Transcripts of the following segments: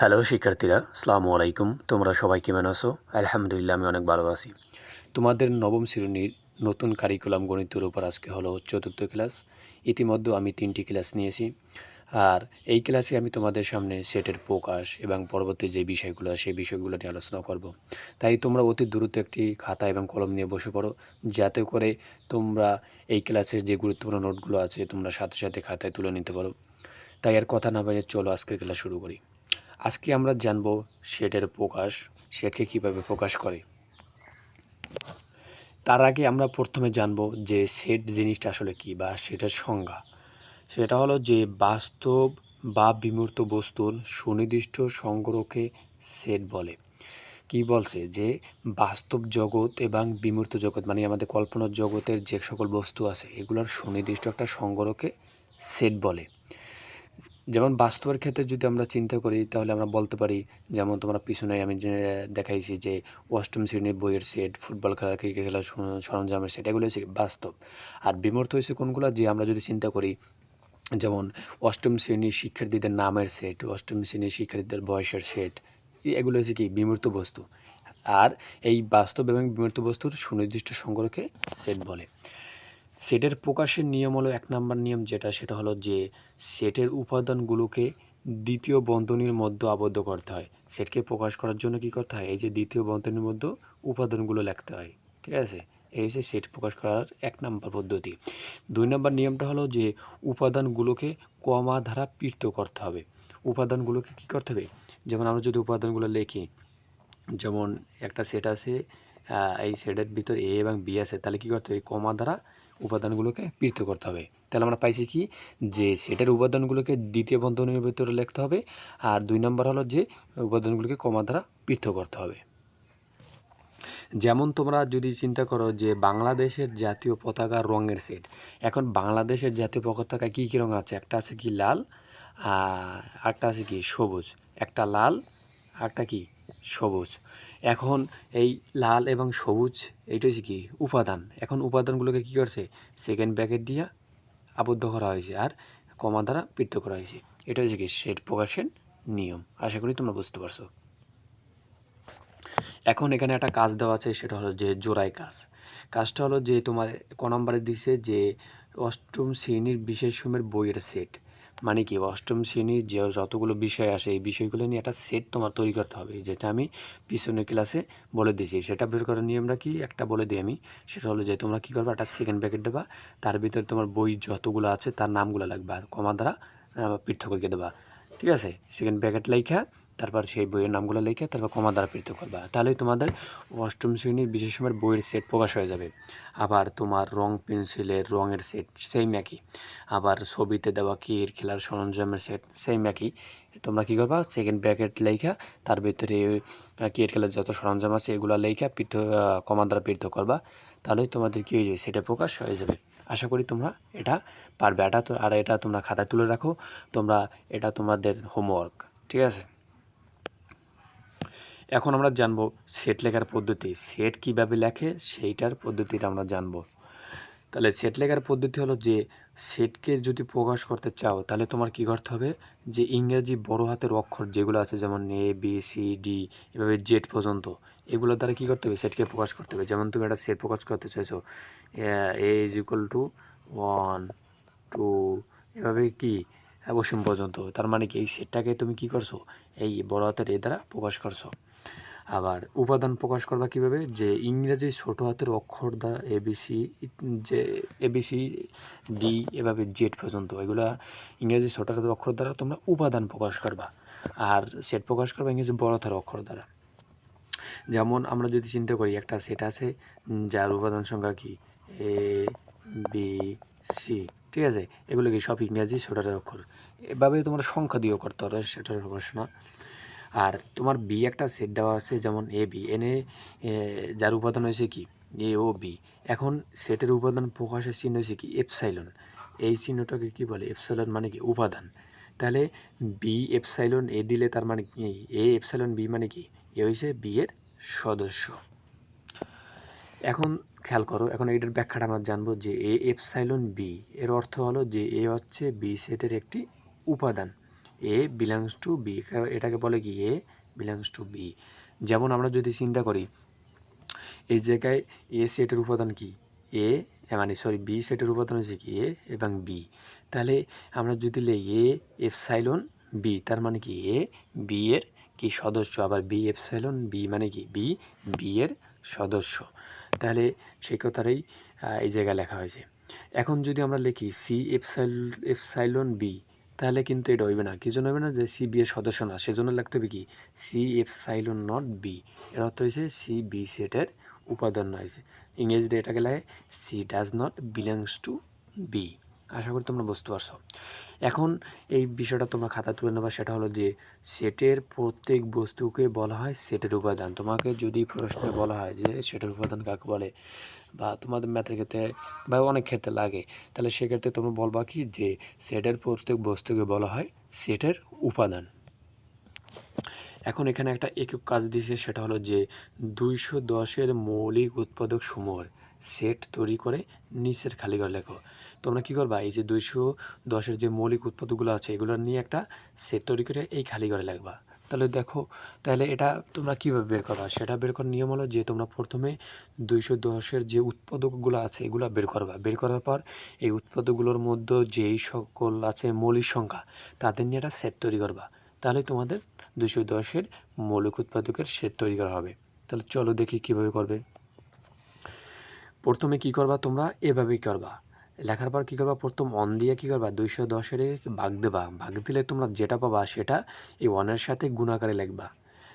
Hello শিক্ষার্থীরা, আসসালামু আলাইকুম। তোমরা সবাই কেমন আছো? আলহামদুলিল্লাহ, আমি অনেক ভালো আছি। তোমাদের নবম শ্রেণীর নতুন কারিকুলাম গণিতের উপর আজকে হলো চতুর্থ ক্লাস। ইতিমধ্যে আমি 3টি ক্লাস নিয়েছি। আর এই ক্লাসে আমি তোমাদের সামনে সেটের প্রকাশ এবং পরবর্তী যে বিষয়গুলো সেই বিষয়গুলো নিয়ে আলোচনা করব। তাই তোমরা অতি দ্রুত একটি খাতা এবং কলম নিয়ে বসে পড়ো, যাতে করে তোমরা এই ক্লাসের যে গুরুত্বপূর্ণ নোটগুলো আছে তোমরা সাথে সাথে খাতায় তুলে নিতে পারো। তাই আর কথা না বাইরে চলো আজকের ক্লাস শুরু করি। আজকে আমরা জানব সেটের প্রকাশ, সেটকে কিভাবে প্রকাশ করে। তার আগে আমরা প্রথমে জানব যে সেট জিনিসটা আসলে কি বা সেটের সংজ্ঞা। সেটা হলো যে বাস্তব বা বিমূর্ত বস্তুর সুনির্দিষ্ট সংগ্রহকে সেট বলে। কি বলছে যে বাস্তব জগৎ এবং বিমূর্ত জগৎ মানে আমাদের কল্পনার জগতের যে সকল বস্তু আছে এগুলোর সুনির্দিষ্ট একটা সংগ্রহকে সেট বলে। যেমন বাস্তবের ক্ষেত্রে যদি আমরা চিন্তা করি তাহলে আমরা বলতে পারি, যেমন তোমরা পিছনে আমি যে দেখাইছি যে অষ্টম শ্রেণীর বইয়ের সেট, ফুটবল খেলা, ক্রিকেট খেলার সরঞ্জামের সেট, এগুলো হচ্ছে বাস্তব। আর বিমূর্ত হয়েছে কোনগুলো, যে আমরা যদি চিন্তা করি যেমন অষ্টম শ্রেণীর শিক্ষার্থীদের নামের সেট, অষ্টম শ্রেণীর শিক্ষার্থীদের বয়সের সেট, এগুলো হচ্ছে কি বিমূর্ত বস্তু। আর এই বাস্তব এবং বিমূর্ত বস্তুর সুনির্দিষ্ট সংগ্রহকে সেট বলে। সেটের প্রকাশের নিয়ম হলো 1 নম্বর নিয়ম যেটা, সেটা হলো যে সেটের উপাদানগুলোকে দ্বিতীয় বন্ধনীর মধ্যে আবদ্ধ করতে হয়। সেটকে প্রকাশ করার জন্য কি করতে হয়, এই যে দ্বিতীয় বন্ধনীর মধ্যে উপাদানগুলো লিখতে হয়। ঠিক আছে, এই হচ্ছে সেট প্রকাশ করার 1 নম্বর পদ্ধতি। 2 নম্বর নিয়মটা হলো যে উপাদানগুলোকে কমা দ্বারা পৃথক করতে হবে। উপাদানগুলোকে কি করতে হবে, যেমন আমরা যদি উপাদানগুলো লিখি, যেমন একটা সেট আছে, এই সেটের ভিতর এ এবং বি আছে, তাহলে কী করতে হবে, কমা দ্বারা উপাদানগুলোকে পৃথক করতে হবে। তাহলে আমরা পাইছি কি, যে সেটের উপাদানগুলোকে দ্বিতীয় বন্ধনীর ভিতরে লিখতে হবে, আর 2 নম্বর হলো যে উপাদানগুলোকে কমা দ্বারা পৃথক করতে হবে। যেমন তোমরা যদি চিন্তা করো যে বাংলাদেশের জাতীয় পতাকার রঙের সেট, এখন বাংলাদেশের জাতীয় পতাকা কী কী রঙ আছে, একটা আছে কি লাল, একটা আছে কি সবুজ, একটা লাল একটা কি সবুজ। এখন এই লাল এবং সবুজ এইটা হচ্ছে কি উপাদান। এখন উপাদানগুলোকে কি করছে, সেকেন্ড ব্র্যাকেট দিয়ে আবদ্ধ করা হয়েছে আর কমা দ্বারা পৃথক করা হয়েছে। এটা হচ্ছে কি সেট প্রকাশের নিয়ম। আশা করি তোমরা বুঝতে পারছো। এখন এখানে একটা কাজ দেওয়া আছে, সেটা হলো যে জোড়াই কাজ। কাজটা হলো যে তোমার ক নম্বরে দিছে যে অষ্টম শ্রেণীর বিশেষ সময়ের বইয়ের সেট, মানে কি অষ্টম শ্রেণীর যে যতগুলো বিষয় আসে এই বিষয়গুলো নিয়ে একটা সেট তোমার তৈরি করতে হবে, যেটা আমি পিছনের ক্লাসে বলে দিয়েছি। সেটা বের করার নিয়মটা কি একটা বলে দিই আমি, সেটা হলো যে তোমরা কী করবে, একটা সেকেন্ড ব্র্যাকেট দেবা, তার ভিতরে তোমার বই যতগুলো আছে তার নামগুলো লাগবে আর কমা দ্বারা পৃথক করে দেবা। ঠিক আছে, সেকেন্ড ব্র্যাকেট লেখা, তারপর সেই বইয়ের নামগুলো লিখে তারপর কমা দ্বারা পৃথক করবা, তাহলেই তোমাদের অষ্টম শ্রেণীর বিশেষ সময়ের বইয়ের সেট প্রকাশ হয়ে যাবে। আবার তোমার রং পেন্সিলের রঙের সেট সেম একই, আবার ছবিতে দেওয়া কির খেলার সরঞ্জামের সেট সেম একই। তোমরা কী করবা, সেকেন্ড ব্র্যাকেট লেখা, তার ভিতরে কির খেলার যত সরঞ্জাম আছে এগুলো লেখা পৃথক কমা দ্বারা পৃথক করবা, তাহলেই তোমাদের কী হয়ে যাবে, সেটা প্রকাশ হয়ে যাবে। আশা করি তোমরা এটা পারবে। আর এটা তোমরা খাতায় তুলে রাখো, তোমরা এটা তোমাদের হোমওয়ার্ক। ঠিক আছে, এখন আমরা জানবো সেট লেখার পদ্ধতি। সেট কিভাবে লেখে সেইটার পদ্ধতিটা আমরা জানবো। তাহলে সেট লেখার পদ্ধতি হলো যে সেটকে যদি প্রকাশ করতে চাও তাহলে তোমার কি করতে হবে, যে ইংরেজি বড় হাতের অক্ষর যেগুলো আছে, যেমন এ বি সি ডি এভাবে জেড পর্যন্ত, এগুলো দ্বারা কি করতে হবে, সেটকে প্রকাশ করতে হবে। যেমন তুমি একটা সেট প্রকাশ করতে চাইছো, এ ইজ ইকুয়াল টু 1 2 এভাবে কি অসীম পর্যন্ত, তার মানে কি এই সেটটাকে তুমি কি করছো, এই বড় হাতের এ দ্বারা প্রকাশ করছো। আবার উপাদান প্রকাশ করবা কিভাবে, যে ইংরেজি ছোট হাতের অক্ষর দ্বারা এবিসি, যে এবিসি ডি এভাবে জেড পর্যন্ত, এগুলা ইংরেজি ছোট হাতের অক্ষর দ্বারা তোমরা উপাদান প্রকাশ করবা। আর সেট প্রকাশ করবা ইংরেজি বড় হাতের অক্ষর দ্বারা। যেমন আমরা যদি চিন্তা করি, একটা সেট আছে যার উপাদান সংখ্যা কি এ বি সি, ঠিক আছে, এগুলো কি সব ইংরেজি ছোট হাতের অক্ষর। এভাবে তোমরা সংখ্যা দিয়েও করতে পারো, সেটার প্রশ্ন। আর তোমার বি একটা সেট দেওয়া আছে, যেমন এ বি এনে যার উপাদান হয়েছে কি এ ও বি। এখন সেটের উপাদান প্রকাশের চিহ্ন হয়েছে কি এপসাইলন, এই চিহ্নটাকে কি বলে, এপসাইলন মানে কি উপাদান। তাহলে বি এপসাইলন এ দিলে তার মানে কি এ এপসাইলন বি মানে কি এ হয়েছে বি এর সদস্য। এখন খেয়াল করো, এখন এইটার ব্যাখ্যাটা আমরা জানবো যে এ এপসাইলন বি এর অর্থ হলো যে এ হচ্ছে বি সেটের একটি উপাদান এ বিলংস টু বি, এটাকে বলে কি এ বিলংস টু বি। যেমন আমরা যদি চিন্তা করি এই জায়গায় এ সেটের উপাদান কি এ, মানে সরি বি সেটের উপাদান হচ্ছে কি এ এবং বি। তাহলে আমরা যদি লিখি এ এপসাইলন বি, তার মানে কি এ বি এর কি সদস্য, আবার বি এপসাইলন বি মানে কি বি বি এর সদস্য। তাহলে সেই কথাটাই এই জায়গায় লেখা হয়েছে। এখন যদি আমরা লিখি সি এপসাইলন বি, তাহলে কিন্তু এটা হইবে না। কি জন্য হইবে না? যে সি বি এর সদস্য না, সেজন্য লিখতে হবে কি সি এপসাইলন নট বি। এর অর্থ হয়েছে সি বি সেটের উপাদান হয়েছে। ইংরেজিতে এটাকে লেখে she does not belongs to be. আশা করি তোমরা বুঝতে পারছো। এখন এই বিষয়টা তোমরা খাতা তুলে নেবা, সেটা হলো যে সেটের প্রত্যেক বস্তুকে বলা হয় সেটের উপাদান। তোমাকে যদি প্রশ্নে বলা হয় যে সেটের উপাদান কাকে বলে, বা তোমাদের ম্যাথের ক্ষেত্রে বা অনেক ক্ষেত্রে লাগে, তাহলে সেক্ষেত্রে তোমরা বলবা কি যে সেটের প্রত্যেক বস্তুকে বলা হয় সেটের উপাদান। এখন এখানে একটা একক কাজ দিয়েছে, সেটা হলো যে 210-এর মৌলিক উৎপাদক সমূহের সেট তৈরি করে নিচের খালি ঘর লেখো। তোমরা কি করবা, এই যে 210-এর যে মৌলিক উৎপাদকগুলো আছে এগুলো নিয়ে একটা সেট তৈরি করে এই খালি ঘরে লিখবা। তাহলে দেখো, তাহলে এটা তোমরা কীভাবে বের করবা, সেটা বের করার নিয়ম হলো যে তোমরা প্রথমে 210-এর যে উৎপাদকগুলো আছে এগুলো বের করবা। বের করার পর এই উৎপাদকগুলোর মধ্যে যেই সকল আছে মৌলিক সংখ্যা তাদের নিয়ে একটা সেট তৈরি করবা। তাহলে তোমাদের 210-এর মৌলিক উৎপাদকের সেট তৈরি করা হবে। তাহলে চলো দেখি কিভাবে করবে। প্রথমে কি করবা, তোমরা এভাবেই করবা। লেখার পর কি করবা, প্রথম অন দিয়ে কি করবা 210-এর ভাগ দেবা। ভাগ দিলে তোমরা যেটা পাবা সেটা এই ওয়ানের সাথে গুণাকারে লিখবা।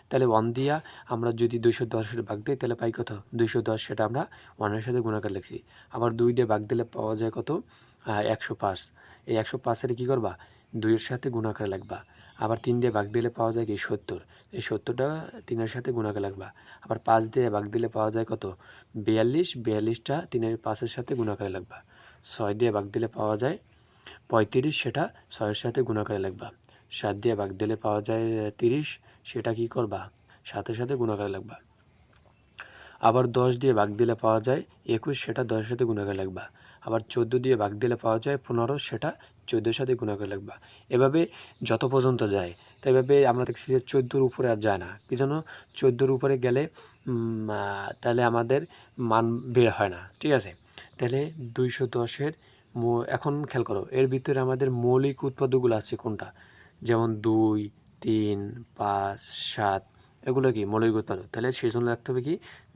তাহলে ওয়ান দিয়া আমরা যদি 210-এর ভাগ দিই তাহলে পাই কত 210, সেটা আমরা ওয়ানের সাথে গুণাকার লিখছি। আবার 2 দিয়ে ভাগ দিলে পাওয়া যায় কত 105। এই 105-এর কী করবা 2-এর সাথে গুণাকারে লিখবা। আবার 3 দিয়ে ভাগ দিলে পাওয়া যায় কি 70, এই 70টা 3-এর সাথে গুণাকারে লিখবা। আবার 5 দিয়ে ভাগ দিলে পাওয়া যায় কত 42, 42টা 3-এর 5-এর সাথে গুণাকারে লিখবা। 6 দিয়ে ভাগ দিলে পাওয়া যায় 35, সেটা 6-এর সাথে গুণাকারে লিখবা। 7 দিয়ে ভাগ দিলে পাওয়া যায় 30, সেটা কি করবা 7-এর সাথে গুণাকারে লিখবা। আবার 10 দিয়ে ভাগ দিলে পাওয়া যায় 21, সেটা 10-এর সাথে গুণাকারে লিখবা। আবার 14 দিয়ে ভাগ দিলে পাওয়া যায় 15, সেটা 14-এর সাথে গুণাকারে লিখবা। এভাবে যত পর্যন্ত যায়, তাই এভাবে আমরা দেখছি যে 14-এর উপরে আর যায় না। কি জন্য 14-এর উপরে গেলে তাহলে আমাদের মান বের হয় না, ঠিক আছে। তাহলে 210-এর এখন খেয়াল করো, এর ভিতরে আমাদের মৌলিক উৎপাদকগুলো আছে কোনটা, যেমন 2, 3, 5, 7, এগুলো কি মৌলিক উৎপাদক। তাহলে সেই জন্য রাখতে হবে কি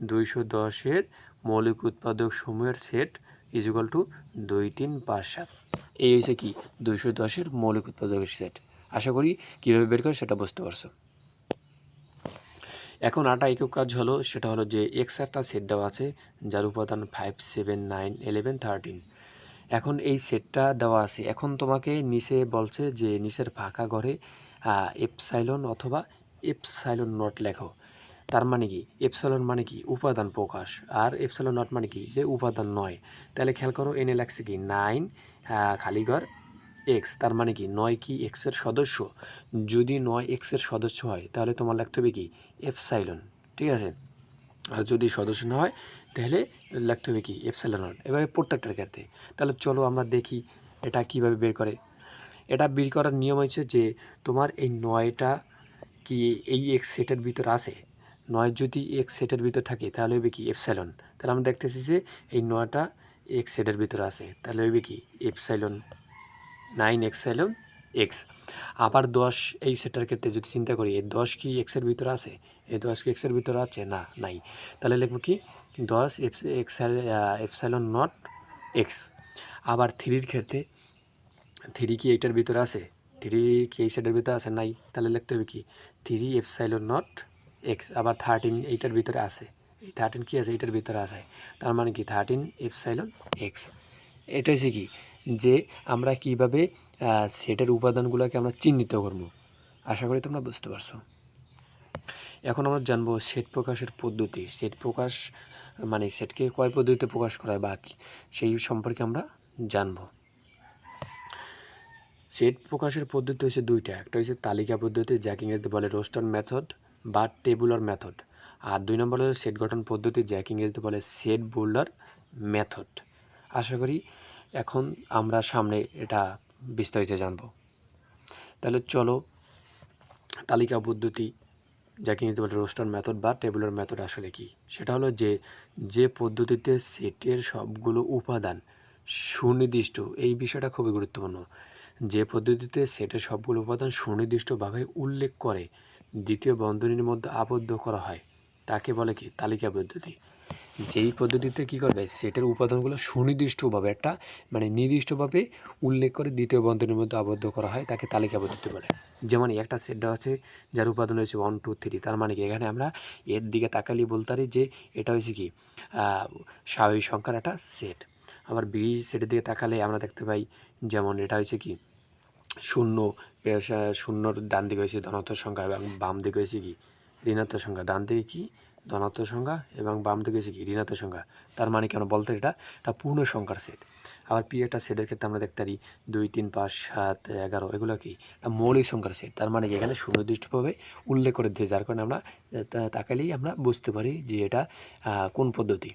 210-এর মৌলিক উৎপাদক সমূহের সেট ইজিক্যাল টু 2, 3, 5, 7। এই হচ্ছে কি 210-এর মৌলিক উৎপাদকের সেট। আশা করি কীভাবে বের করে সেটা বুঝতে পারছো। এখন আটা একক কাজ হলো, সেটা হলো যে এক্স একটা সেট দেওয়া আছে যার উপাদান 5, 7, 9, 11, 13। এখন এই সেটটা দেওয়া আছে। এখন তোমাকে নিচে বলছে যে নিচের ফাঁকা ঘরে এপসাইলন অথবা এপসাইলন নট লেখো। তার মানে কি এপসাইলন মানে কি উপাদান প্রকাশ, আর এপসাইলন নট মানে কি যে উপাদান নয়। তাহলে খেয়াল করো এনে লেখছে কি 9 খালিঘর এক্স, তার মানে কি 9 কি এক্সের সদস্য। যদি 9 এক্সের সদস্য হয় তাহলে তোমার লিখতে হবে কি এপসাইলন, ঠিক আছে। আর যদি সদস্য না হয় তাহলে লিখতে হবে কি এপসাইলন নট। এভাবে প্রত্যেকটার ক্ষেত্রে। তাহলে চলো আমরা দেখি এটা কিভাবে বের করে। এটা বের করার নিয়ম হচ্ছে যে তোমার এই 9টা কি এই এক্স সেটের ভিতর আছে। 9 যদি এক্স সেটের ভিতর থাকে তাহলে হবে কি এপসাইলন। তাহলে আমরা দেখতেছি যে এই 9টা এক্স সেটের ভিতর আছে, তাহলে হবে কি এপসাইলন 9 এপসাইলন এক্স। আবার 10 এই সেটার ক্ষেত্রে যদি চিন্তা করি, এই 10 কি এক্সের ভিতরে আছে, এই 10 কি এক্সের ভিতরে আছে না, নাই। তাহলে লিখব কি 10 এপসাইলন নট এক্স। আবার 3-এর ক্ষেত্রে 3 কি এইটার ভিতরে আছে, 3 কি এই সেটের ভিতরে আছে, নাই। তাহলে লিখতে হবে কি 3 এপসাইলন নট এক্স। আবার 13 এইটার ভিতরে আছে, এই 13 কি আছে এইটার ভিতরে আছে, তার মানে কি 13 এপসাইলন এক্স। এটা হচ্ছে কি যে আমরা কিভাবে সেটের উপাদানগুলোকে আমরা চিহ্নিত করব। আশা করি তোমরা বুঝতে পারছো। এখন আমরা জানবো সেট প্রকাশের পদ্ধতি। সেট প্রকাশ মানে সেটকে কয় পদ্ধতিতে প্রকাশ করা হয় বা সেই সম্পর্কে আমরা জানবো। সেট প্রকাশের পদ্ধতি হচ্ছে দুইটা, একটা হচ্ছে তালিকা পদ্ধতি যাকে ইংরেজিতে বলে রোস্টার মেথড বা টেবুলার মেথড, আর 2 নম্বর হলো সেট গঠন পদ্ধতি যাকে ইংরেজিতে বলে সেট বুলার মেথড। আশা করি এখন আমরা সামনে এটা বিস্তারিত জানব। তাহলে চলো তালিকা পদ্ধতি, যাকে নিতে পারে রোস্টার মেথড বা টেবুলার মেথড আসলে কি। সেটা হলো যে পদ্ধতিতে সেটের সবগুলো উপাদান সুনির্দিষ্ট, এই বিষয়টা খুবই গুরুত্বপূর্ণ, যে পদ্ধতিতে সেটের সবগুলো উপাদান সুনির্দিষ্টভাবে উল্লেখ করে দ্বিতীয় বন্ধনীর মধ্যে আবদ্ধ করা হয় তাকে বলে কি তালিকা পদ্ধতি। যেই পদ্ধতিতে কী করবে, সেটের উপাদানগুলো সুনির্দিষ্টভাবে একটা নির্দিষ্টভাবে উল্লেখ করে দ্বিতীয় বন্ধনীর মধ্যে আবদ্ধ করা হয় তাকে তালিকা পদ্ধতি বলে। যেমন একটা সেট দেওয়া আছে যার উপাদান হয়েছে 1 2 3, তার মানে কি এখানে আমরা এর দিকে তাকালে বলতে পারি যে এটা হয়েছে কি স্বাভাবিক সংখ্যার একটা সেট। আবার বি সেটের দিকে তাকালে আমরা দেখতে পাই যেমন এটা হয়েছে কি শূন্য, শূন্যর ডান দিকে হয়েছে ধনাত্মক সংখ্যা এবং বাম দিকে হয়েছে কি ঋণাত্মক সংখ্যা, ডান দিকে কি ধনাত্মক সংখ্যা এবং বাম দিকে হয়েছে কি ঋণাত্মক সংখ্যা। তার মানে কেন বলতে এটা পূর্ণ সংখ্যার সেট। আবার পি একটা সেটের ক্ষেত্রে আমরা দেখতে পারি 2 3 5 7 11, এগুলো কি মৌলিক সংখ্যার সেট। তার মানে এখানে সুনির্দিষ্টভাবে উল্লেখ করে দিয়েছে, যার কারণে আমরা তাকালেই আমরা বুঝতে পারি যে এটা কোন পদ্ধতি।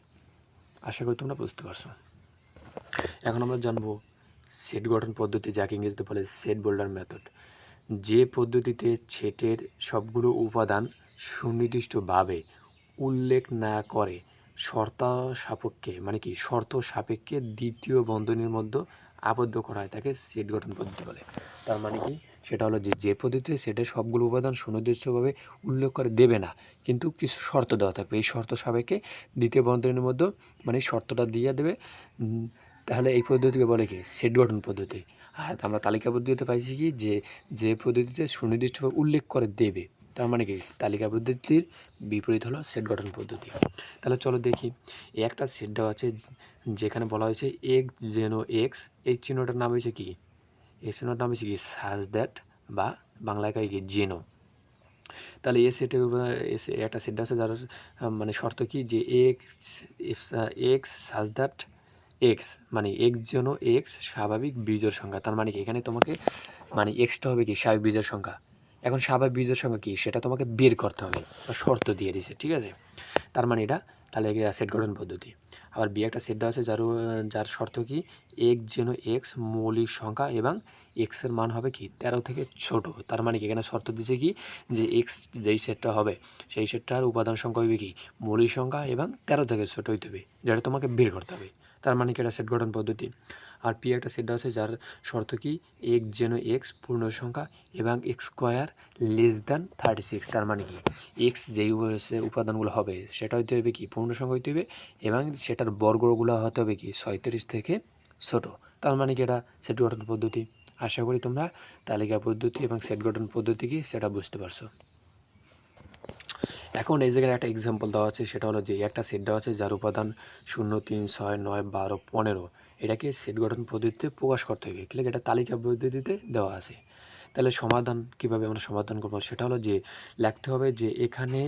আশা করি তোমরা বুঝতে পারছো। এখন আমরা জানবো সেট গঠন পদ্ধতি, যাকে ইংরেজিতে বলে সেট বোল্ডার মেথড। যে পদ্ধতিতে সেটের সবগুলো উপাদান সুনির্দিষ্টভাবে উল্লেখ না করে শর্ত সাপেক্ষে শর্ত সাপেক্ষে দ্বিতীয় বন্ধনীর মধ্যে আবদ্ধ করা হয় তাকে সেট গঠন পদ্ধতি বলে। তার মানে কি সেটা হলো যে পদ্ধতিতে সেটের সবগুলো উপাদান সুনির্দিষ্টভাবে উল্লেখ করে দেবে না, কিন্তু কিছু শর্ত দেওয়া থাকবে, এই শর্ত সাপেক্ষে দ্বিতীয় বন্ধনীর মধ্যে শর্তটা দিয়ে দেবে, তাহলে এই পদ্ধতিকে বলে কি সেট গঠন পদ্ধতি। আর আমরা তালিকা পদ্ধতিতে পাইছি কি যে পদ্ধতিতে সুনির্দিষ্টভাবে উল্লেখ করে দেবে, তার মানে কি তালিকা পদ্ধতির বিপরীত হলো সেট গঠন পদ্ধতি। তাহলে চলো দেখি একটা সেট দেওয়া আছে যেখানে বলা হয়েছে এক্স জেনো এক্স, এই চিহ্নটার নাম হয়েছে কি, এই চিহ্নটার নাম হয়েছে কি সাজ দ্যাট বা বাংলায় কি জেনো। তাহলে এই সেটের উপর একটা সেট আছে যার শর্ত কি যে x such that x, x যেন এক্স স্বাভাবিক বীজোড় সংখ্যা। তার মানে কি এখানে তোমাকে এক্সটা হবে কি স্বাভাবিক বীজোড় সংখ্যা। এখন স্বাভাবিক বীজোড় সংখ্যা কি সেটা তোমাকে বের করতে হবে, শর্ত দিয়ে দিছে, ঠিক আছে। তার মানে এটা তাহলে সেট গঠন পদ্ধতি। আবার বি একটা সেট দেওয়া আছে যার শর্ত কি এক্স যেন এক্স মৌলিক সংখ্যা এবং এক্সের মান হবে কি 13 থেকে ছোট। তার মানে কি এখানে শর্ত দিচ্ছে কি যে এক্স যেই সেটটা হবে সেই সেটটার উপাদান সংখ্যা হবে কি মৌলিক সংখ্যা এবং 13 থেকে ছোট হইতে হবে, যেটা তোমাকে বের করতে হবে। তার মানে কি এটা সেট গঠন পদ্ধতি। আর পি একটা সেট আছে যার শর্ত কি এক্স যেন এক্স পূর্ণ সংখ্যা এবং এক্স স্কোয়ার লেস দ্যান 36। তার মানে কি এক্স যেই উপাদানগুলো হবে সেটা হইতে হবে কি পূর্ণ সংখ্যা হইতে হবে এবং সেটার বর্গগুলো হতে হবে কি 36 থেকে ছোট। তার মানে কি এটা সেট গঠন পদ্ধতি। আশা করি তোমরা তালিকা পদ্ধতি এবং সেট গঠন পদ্ধতি কি সেটা বুঝতে পারছো। এখন এই জায়গায় একটা এক্সাম্পল দেওয়া আছে, সেটা হলো যে একটা সেট দেওয়া আছে যার উপাদান 0 3 6 9 12 15, এটাকে সেট গঠন পদ্ধতিতে প্রকাশ করতে হবে, কিন্তু এটা তালিকা পদ্ধতিতে দেওয়া আছে। তাহলে সমাধান কিভাবে আমরা সমাধান করবো, সেটা হলো যে লিখতে হবে যে এখানে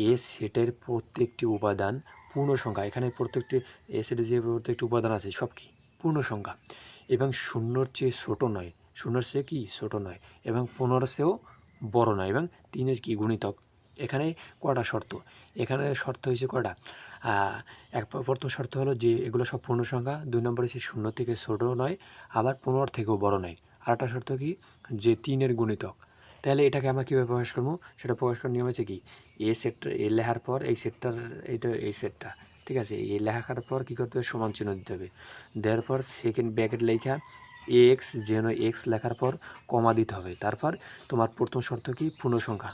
এ সেটের প্রত্যেকটি উপাদান পূর্ণ সংখ্যা, এখানে প্রত্যেকটি এ সেটের যে প্রত্যেকটি উপাদান আছে সব কি পূর্ণ সংখ্যা এবং শূন্যর চেয়ে ছোট নয়, শূন্যর চেয়ে কি ছোট নয় এবং 15 চেয়েও বড় নয় এবং 3-এর কি গুণিতক। এখানে কটা শর্ত, এখানে শর্ত হয়েছে কটা, প্রথম শর্ত হলো যে এগুলো সব পূর্ণ সংখ্যা, 2 নম্বর হচ্ছে 0 থেকে ছোট নয় আবার 15 থেকেও বড় নয়, আর একটা শর্ত কি যে 3-এর গুণিতক। তাহলে এটাকে আমরা কীভাবে প্রকাশ করবো, সেটা প্রকাশ করার নিয়ম হচ্ছে কি এ সেটটা এ লেখার পর এই সেটটার এই সেটটা, ঠিক আছে, এ লেখার পর কী করতে হবে সমান চিহ্ন দিতে হবে, দেওয়ার পর সেকেন্ড ব্র্যাকেট লেখা এক্স যেন এক্স লেখার পর কমা দিতে হবে। তারপর তোমার প্রথম শর্ত কি পূর্ণ সংখ্যা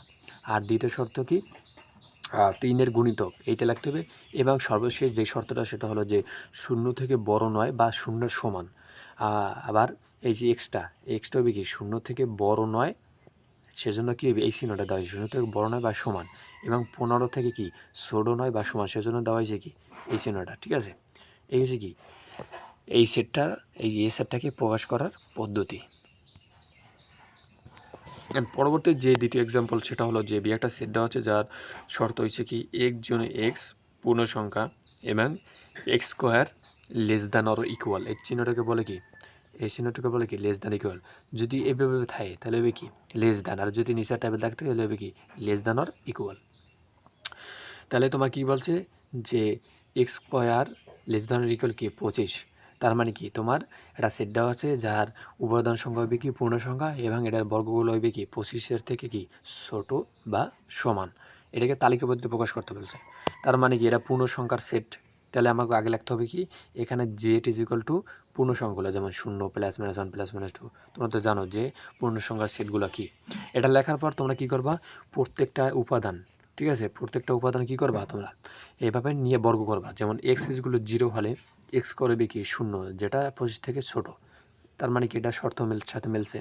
আর দ্বিতীয় শর্ত কি 3-এর গুণিতক, এইটা লিখতে হবে। এবং সর্বশেষ যে শর্তটা সেটা হলো যে 0 থেকে বড় নয় বা 0-এর সমান। আবার এই যে এক্সটা হবে কি 0 থেকে বড় নয়, সেজন্য কি হবে এই চিহ্নটা দেওয়া হয়েছে 0 থেকে বড় নয় বা সমান, এবং 15 থেকে কি ছোট নয় বা সমান, সেজন্য দেওয়া হয়েছে কি এই চিহ্নটা, ঠিক আছে। এই হচ্ছে কি এই সেটটা, এই সেটটাকে প্রকাশ করার পদ্ধতি। পরবর্তী যে দ্বিতীয় এক্সাম্পল সেটা হলো যে বি একটা সেট দেওয়া আছে যার শর্ত হয়েছে কি এক্স যেন এক্স পূর্ণ সংখ্যা এবং x square less than or equal, এই চিহ্নটাকে বলে কি এই চিহ্নটাকে বলে কি লেস দ্যান ইকুয়াল। যদি এভাবে থাকে তাহলে হবে কি লেস দ্যান, আর যদি নিচের টাইপের থাকতে তাহলে হবে কি লেস দ্যান অর ইকুয়াল। তাহলে তোমার কি বলছে যে x square less than or equal কি 25, তার মানে কি তোমার একটা সেট দেওয়া আছে যার উপাদান সংখ্যা হবে কি পূর্ণ সংখ্যা এবং এটার বর্গগুলো হবে কি 25-এর থেকে কি ছোট বা সমান। এটাকে তালিকা পদ্ধতিতে প্রকাশ করতে বলছে। তার মানে কি এটা পূর্ণ সংখ্যার সেট। তাহলে আমাকে আগে লিখতে হবে কি এখানে জেড ইজ ইকুয়াল টু পূর্ণ সংখ্যাগুলো, যেমন 0 +- 1 +- 2। তোমরা তো জানো যে পূর্ণ সংখ্যার সেটগুলো কি। এটা লেখার পর তোমরা কি করবা, প্রত্যেকটা উপাদান, ঠিক আছে, প্রত্যেকটা উপাদান কি করবা তোমরা এইভাবে নিয়ে বর্গ করবা। যেমন এক্স ইজগুলো 0 হলে এক্স করবে কি 0, যেটা 25 থেকে ছোট। তার মানে কি এটা শর্ত সাথে মিলছে।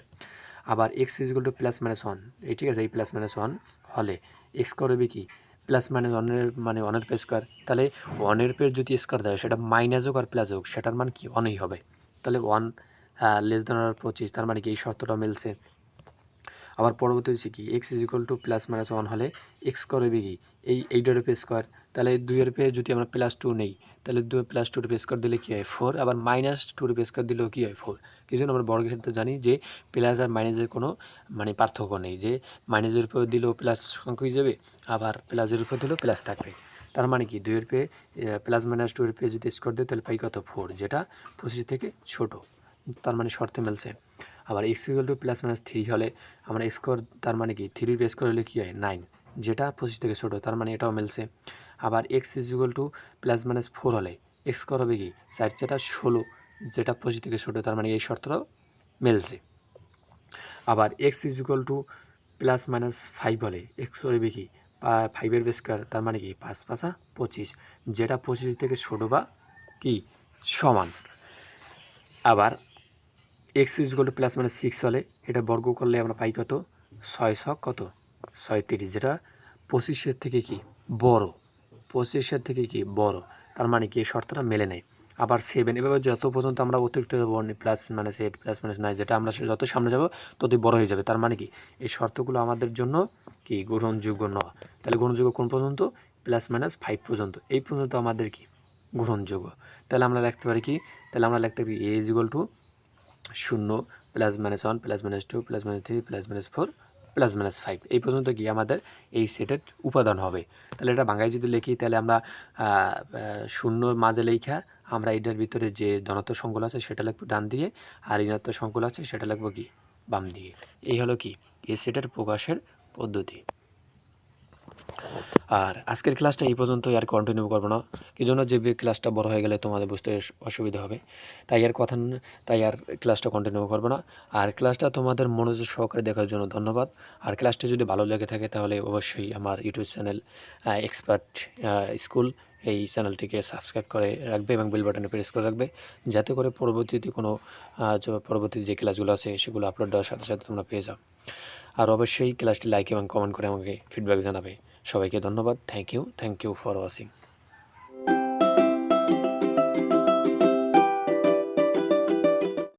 আবার এক্স ইজগুলো +- 1, এই ঠিক আছে, এই +- 1 হলে এক্স করবে কি +-1-এর মানে 1-এর স্কোয়ার। তাহলে 1-এর পের যদি স্কোয়ার দেয় সেটা মাইনাস হোক আর প্লাস হোক সেটার মান কি 1ই হবে। তাহলে 1 << 25, তার মানে কি এই শর্তটা মিলছে। আবার পরবর্তী হচ্ছে কি এক্স ইজ ইকুয়াল টু +-1 হলে এক্স করবে কি এইটার উপর স্কোয়ার। তাহলে 2-এর উপরে যদি আমরা +2 নেই তাহলে 2 +2-এর উপর স্কোয়ার দিলে কী হয় 4, আবার -2-এর উপর স্কোয়ার দিলেও কী হয় 4। কিছু আমরা বর্গের ক্ষেত্রে জানি যে প্লাস আর মাইনাসের কোনো মানে পার্থক্য নেই, যে মাইনাসের উপর দিলেও প্লাস সংখ্যা হয়ে যাবে, আবার প্লাসের উপর দিলেও প্লাস থাকবে। তার মানে কি 2-এর উপরে +-2-এর উপরে যদি স্কোয়ার দেয় তাহলে পাই কত 4, যেটা 25 থেকে ছোট। তার মানে শর্তে মিলছে। আবার এক্স ইকুয়াল টু +-3 হলে আমরা স্কোয়ার, তার মানে কি 3-এর স্কোয়ার হলে কী হয় 9, যেটা 25 থেকে ছোটো, তার মানে এটাও মিলছে। আবার এক্স ইজ ইকুয়াল টু +-4 হলে এক্স করবে কি 4 × 16, যেটা 25 থেকে ছোটো, তার মানে এই শর্তটাও মিলছে। আবার এক্স ইজ ইকুয়াল টু +-5 হলে এক্স হবে কি 5-এর স্কোয়ার, তার মানে কি 5×5 = 25, যেটা 25 থেকে ছোটো বা কি সমান। আবার এক্স ইজ ইকুয়াল টু +-6 হলে এটা বর্গ করলে আমরা পাই কত 6×6 কত 36, যেটা 25-এর থেকে কি বড়, 25-এর থেকে কি বড়। তার মানে কি এই শর্তটা মেলে নেয়। আবার 7, এভাবে যত পর্যন্ত আমরা অতিরিক্ত +-8 +-9, যেটা আমরা যত সামনে যাব ততই বড় হয়ে যাবে। তার মানে কি এই শর্তগুলো আমাদের জন্য কি গ্রহণযোগ্য নয়। তাহলে গ্রহণযোগ্য কোন পর্যন্ত +-5 পর্যন্ত, এই পর্যন্ত আমাদের কি গ্রহণযোগ্য। তাহলে আমরা লিখতে পারি কি, তাহলে আমরা লিখতে পারি a = 0 +-1 +-2 +-3 +-4 +-5, এই পর্যন্ত কি আমাদের এই সেটের উপাদান হবে। তাহলে এটা বাংলায় যদি লিখি তাহলে আমরা 0 মাঝে লেখা আমরা এটার ভিতরে যে ধনাত্মক সংখ্যাগুলো আছে সেটা লিখবো ডান দিয়ে, আর ঋণাত্মক সংখ্যাগুলো আছে সেটা লিখবো কি বাম দিয়ে। এই হলো কি এই সেটের প্রকাশের পদ্ধতি। আর আজকের ক্লাসটা এই পর্যন্তই, আর কন্টিনিউ করবো না, কি জন্য যে ক্লাসটা বড় হয়ে গেলে তোমাদের বুঝতে অসুবিধা হবে, তাই আর ক্লাসটা কন্টিনিউ করবো না। আর ক্লাসটা তোমাদের মনোযোগ সহকারে দেখার জন্য ধন্যবাদ। আর ক্লাসটা যদি ভালো লেগে থাকে তাহলে অবশ্যই আমার ইউটিউব চ্যানেল এক্সপার্ট স্কুল এই চ্যানেলটিকে সাবস্ক্রাইব করে রাখবে এবং বেল বাটনে প্রেস করে রাখবে, যাতে করে পরবর্তী যে ক্লাসগুলো আছে সেগুলো আপলোড দেওয়ার সাথে সাথে তোমরা পেয়ে যাও। আর অবশ্যই ক্লাসটি লাইক এবং কমেন্ট করে আমাকে ফিডব্যাক জানাবে। সবাইকে ধন্যবাদ। Thank you for watching.